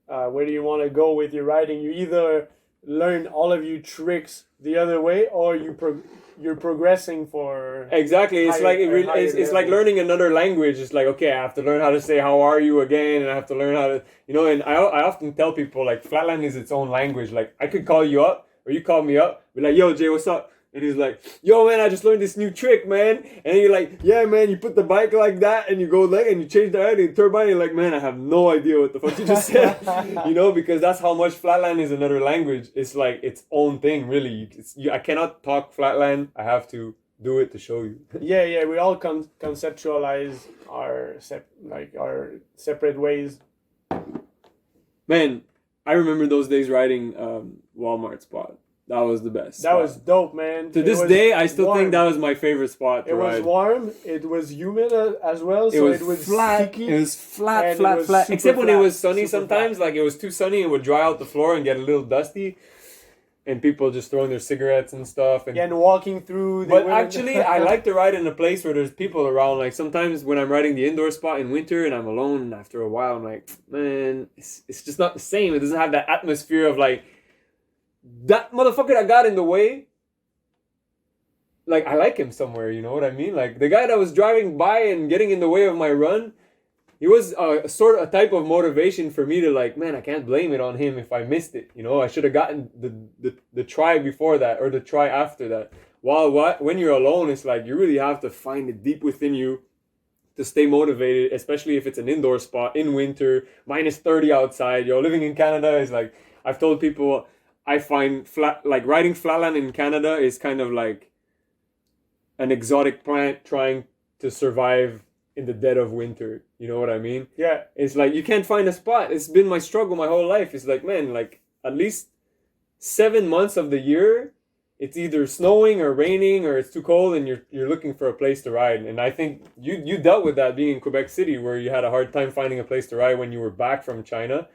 want to go with your riding. You either learn all of your tricks the other way, or you're progressing for exactly. It's it's like learning another language. It's like, okay, I have to learn how to say how are you again, and I have to learn how to, you know. And I often tell people, like, Flatland is its own language. Like, I could call you up or you call me up, be like, yo, Jay, what's up? And he's like, yo, man, I just learned this new trick, man. And you're like, yeah, man, you put the bike like that and you go like, and you change the head and turbine. You're like, man, I have no idea what the fuck you just said. You know, because that's how much Flatland is another language. It's like its own thing, really. I cannot talk Flatland. I have to do it to show you. Yeah, we all conceptualize our separate ways. Man, I remember those days riding Walmart spot. That was the best. That was dope, man. To this day, I still think that was my favorite spot to ride. It was warm. It was humid as well. So it was flat. sticky. It was flat. Except when it was sunny sometimes. Like, it was too sunny, it would dry out the floor and get a little dusty. and people just throwing their cigarettes and stuff. And walking through. But actually, I like to ride in a place where there's people around. Like sometimes when I'm riding the indoor spot in winter and I'm alone, and after a while I'm like, man, it's just not the same. It doesn't have that atmosphere of like, that motherfucker that got in the way. Like, I like him somewhere, you know what I mean? Like, the guy that was driving by and getting in the way of my run, he was a type of motivation for me to like, man, I can't blame it on him if I missed it. You know, I should have gotten the try before that or the try after that. While when you're alone, it's like you really have to find it deep within you to stay motivated, especially if it's an indoor spot in winter, minus 30 outside. Yo, living in Canada is like, I've told people, I find riding flatland in Canada is kind of like an exotic plant trying to survive in the dead of winter. You know what I mean? Yeah. It's like you can't find a spot. It's been my struggle my whole life. It's like, man, like at least 7 months of the year, it's either snowing or raining or it's too cold and you're looking for a place to ride. And I think you dealt with that being in Quebec City, where you had a hard time finding a place to ride when you were back from China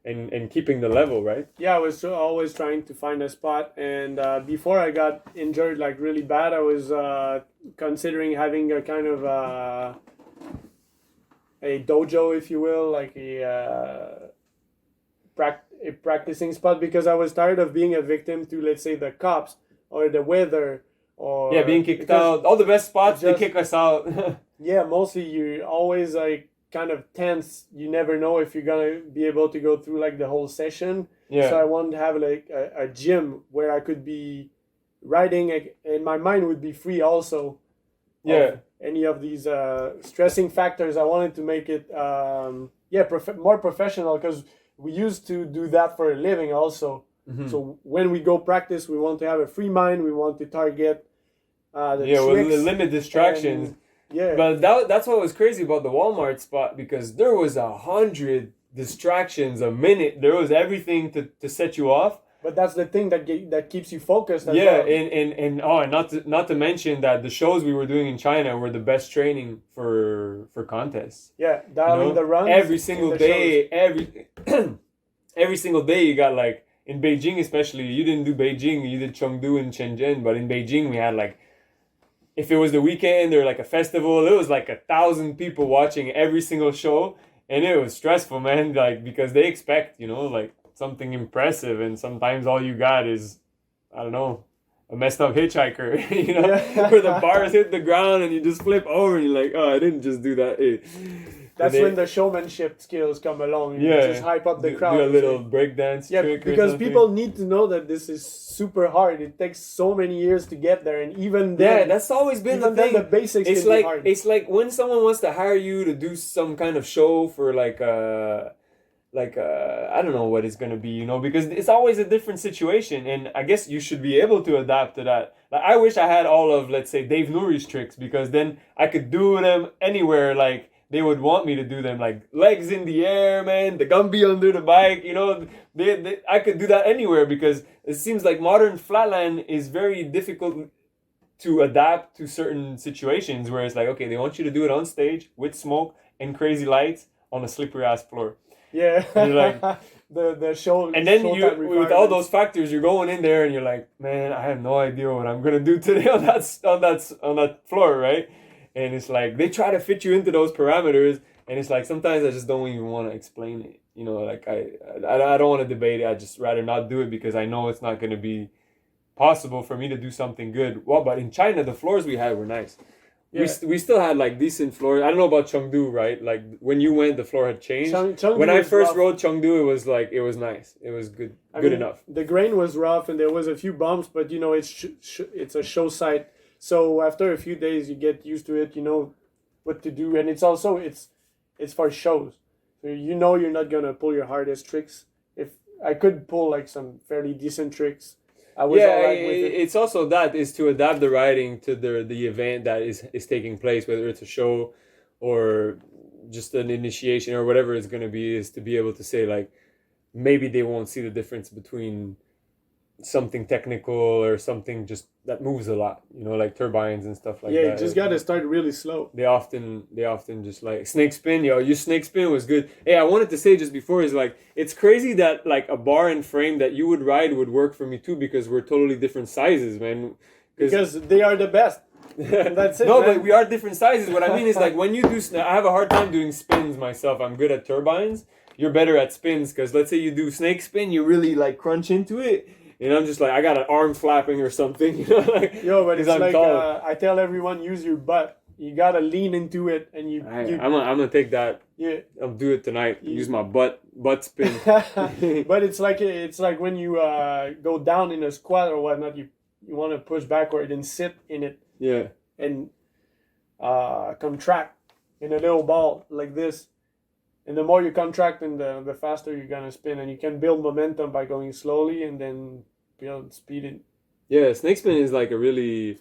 and keeping the level, right? Yeah, I was always trying to find a spot. And before I got injured like really bad, I was considering having a kind of a dojo, if you will, like a practicing spot, because I was tired of being a victim to, let's say, the cops or the weather, or being kicked out. All the best spots, they kick us out. Yeah, mostly you're always like kind of tense. You never know if you're gonna be able to go through like the whole session. Yeah. So I wanted to have like a gym where I could be riding and my mind would be free also. Yeah. Any of these stressing factors. I wanted to make it more professional, because we used to do that for a living also. Mm-hmm. So when we go practice, we want to have a free mind. We want to target the tricks. We'll limit distractions. But that's what was crazy about the Walmart spot, because there was 100 distractions a minute. There was everything to set you off. But that's the thing that keeps you focused as well. And not to mention that the shows we were doing in China were the best training for contests. Yeah, dialing the runs every single day. Every single day you got like, in Beijing especially, you didn't do Beijing, you did Chengdu and Shenzhen, but in Beijing we had like, if it was the weekend or like a festival, it was like 1,000 people watching every single show, and it was stressful, man. Like, because they expect, like something impressive, and sometimes all you got is, I don't know, a messed up hitchhiker, where the bars hit the ground and you just flip over and you're like, oh, I didn't just do that. That's when the showmanship skills come along. You just hype up the crowd. Do a little breakdance trick, because people need to know that this is super hard. It takes so many years to get there, and even then, that's always been the thing. The basics it's can like be hard. It's like when someone wants to hire you to do some kind of show for like I don't know what it's gonna be, because it's always a different situation, and I guess you should be able to adapt to that. Like, I wish I had all of, let's say, Dave Nouri's tricks, because then I could do them anywhere. Like, they would want me to do them, like legs in the air, man, the Gumby under the bike, I could do that anywhere, because it seems like modern flatland is very difficult to adapt to certain situations where it's like, okay, they want you to do it on stage with smoke and crazy lights on a slippery ass floor. Yeah. And you're like, the show. And then with all those factors, you're going in there and you're like, man, I have no idea what I'm gonna do today on that floor, right? And it's like they try to fit you into those parameters, and it's like sometimes I just don't even want to explain it. Like I don't want to debate it. I just rather not do it, because I know it's not going to be possible for me to do something good. Well, but in China, the floors we had were nice. Yeah. We still had like decent floors. I don't know about Chengdu, right? Like when you went, the floor had changed. When I first rode Chengdu, it was nice. It was good, enough. The grain was rough and there was a few bumps, but it's a show site. So after a few days, you get used to it. You know what to do, and it's also it's for shows. So you're not gonna pull your hardest tricks. If I could pull like some fairly decent tricks, I was all right with it. It's also that is to adapt the riding to the event that is taking place, whether it's a show or just an initiation or whatever it's gonna be. Is to be able to say like, maybe they won't see the difference between something technical or something just that moves a lot, you know, like turbines and stuff like Yeah, that. you just gotta start really slow. They often just like Snakespin, yo. Your Snakespin was good. Hey, I wanted to say just before is like it's crazy that like a bar and frame that you would ride would work for me too because we're totally different sizes, man. Because they are the best. That's it. No, man. but we are different sizes. What I mean is like when you do, I have a hard time doing spins myself. I'm good at turbines. You're better at spins because let's say you do snake spin, you really like crunch into it. And I'm just like, I got an arm flapping or something, you know? Like, Yo, but it's I'm like tall. I tell everyone, use your butt. You gotta lean into it, and I'm gonna take that. Yeah. I'll do it tonight. Use my butt spin. But it's like when you go down in a squat or whatnot, you want to push backward and sit in it. Yeah. And contract in a little ball like this. And the more you contract, and the faster you're gonna spin, and you can build momentum by going slowly and then build speed. In. Yeah, snake spin is like a really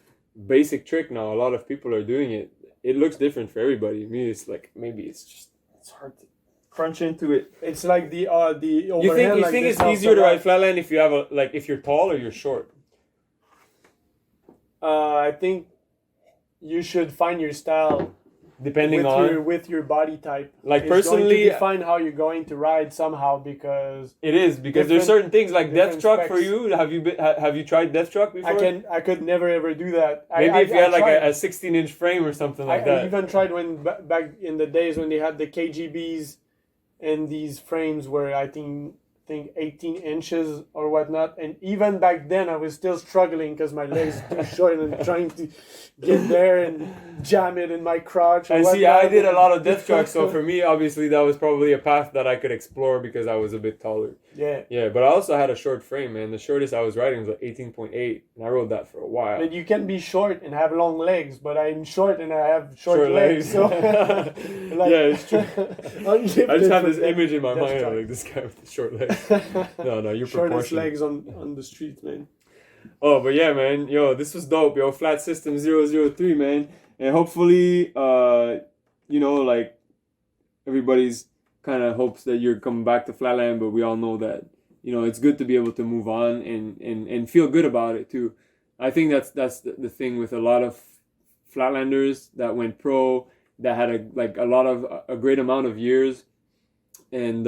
basic trick now. A lot of people are doing it. It looks different for everybody. Me, it's like maybe it's hard to crunch into it. It's like the overhand. You think it's easier to ride flatland if you have if you're tall or you're short? I think you should find your style. Depending with your body type, like it's personally, going to define how you're going to ride somehow because there's certain things like death truck specs. for you. Have you tried death truck before? I could never ever do that. Maybe if you had like a 16-inch frame or something like that. I even tried when back in the days when they had the KGBs, and these frames were I think 18 inches or whatnot, and even back then I was still struggling because my legs too short and trying to get there and jam it in my crotch. And see, I did a lot of death trucks, so for me, obviously, that was probably a path that I could explore because I was a bit taller. Yeah, but I also had a short frame, man. The shortest I was riding was like 18.8, and I rode that for a while. And you can be short and have long legs, but I'm short and I have short legs. So yeah, it's true. I just have this image in my mind of like this guy with the short legs. No, you're shortest proportionate. legs on the street, man. Oh, but yeah, man, yo, this was dope, yo. Flat System 003, man, and hopefully, like everybo's kind of hopes that you're coming back to Flatland, but we all know that it's good to be able to move on and feel good about it too. I think that's the thing with a lot of Flatlanders that went pro, that had a great amount of years, and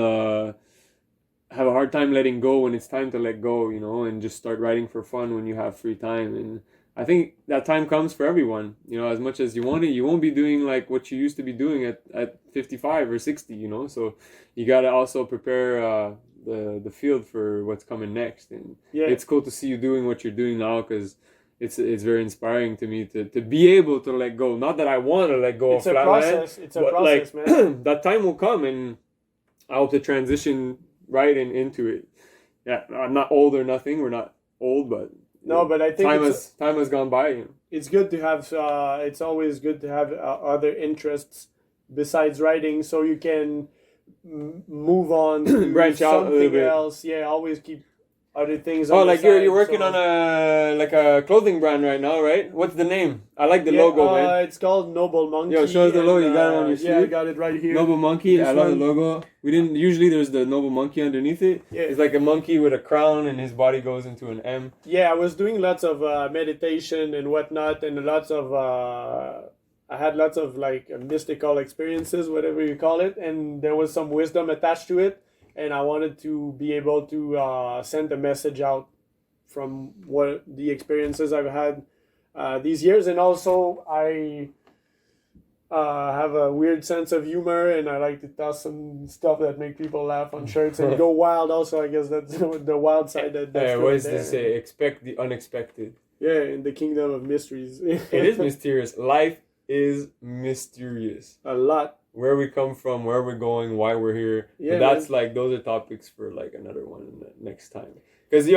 have a hard time letting go when it's time to let go, and just start riding for fun when you have free time. And I think that time comes for everyone, as much as you want it. You won't be doing like what you used to be doing at 55 or 60, so you got to also prepare the field for what's coming next. And it's cool to see you doing what you're doing now, because it's very inspiring to me to be able to let go. Not that I want to let go of Flatland. It's a process, man. That time will come, and I hope to transition right into it. Yeah, I'm not old or nothing. We're not old, but but I think time has gone by. It's good to have. It's always good to have other interests besides riding, so you can move on to branch out a little something bit. else. Yeah, always keep other things. Oh, on like the side, you're working on a clothing brand right now, right? What's the name? I like the logo, man. It's called Noble Monkey. Yo, show us the logo. You got it on your sleeve? Yeah, I got it right here. Noble Monkey. This I love one. the logo. We didn't usually. There's the Noble Monkey underneath it. Yeah. It's like a monkey with a crown, and his body goes into an M. Yeah, I was doing lots of meditation and whatnot, and lots of. I had lots of like mystical experiences, whatever you call it, and there was some wisdom attached to it, and I wanted to be able to send a message out from what the experiences I've had these years. And also I have a weird sense of humor, and I like to toss some stuff that make people laugh on shirts and go wild also. I guess that's the wild side. That's what does they say? Expect the unexpected. Yeah, in the kingdom of mysteries. It is mysterious. Life is mysterious. A lot. Where we come from, where we're going, why we're here. Yeah, but that's like, those are topics for like another one next time. Because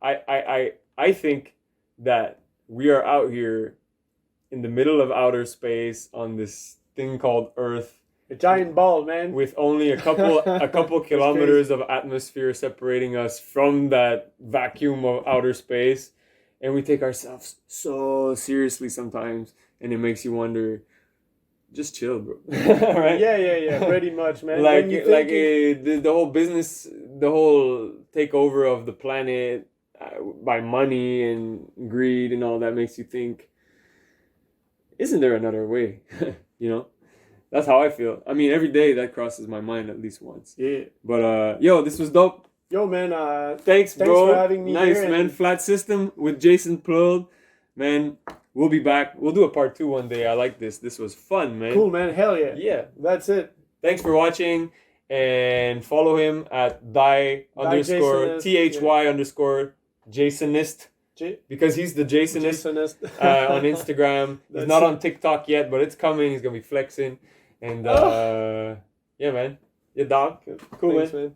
I think that we are out here in the middle of outer space on this thing called Earth. A giant ball, man. With only a couple kilometers of atmosphere separating us from that vacuum of outer space. And we take ourselves so seriously sometimes. And it makes you wonder, just chill, bro. Right? Yeah, pretty much, man. The whole business, the whole takeover of the planet, by money and greed and all that makes you think, isn't there another way? You know, that's how I feel. I mean, every day that crosses my mind at least once. Yeah. But yo, this was dope. Yo, man. Thanks, bro. For having me. Nice, here man. and- Flat System with Jason Plourde. Man, we'll be back. We'll do a part 2 one day. I like this. This was fun, man. Cool, man. Hell yeah. Yeah. That's it. Thanks for watching, and follow him at thy underscore Jasonist, thy underscore Jasonist, because he's the Jasonist on Instagram. He's not on TikTok yet, but it's coming. He's gonna be flexing, and yeah, man, your dog, cool. Thanks, man. man.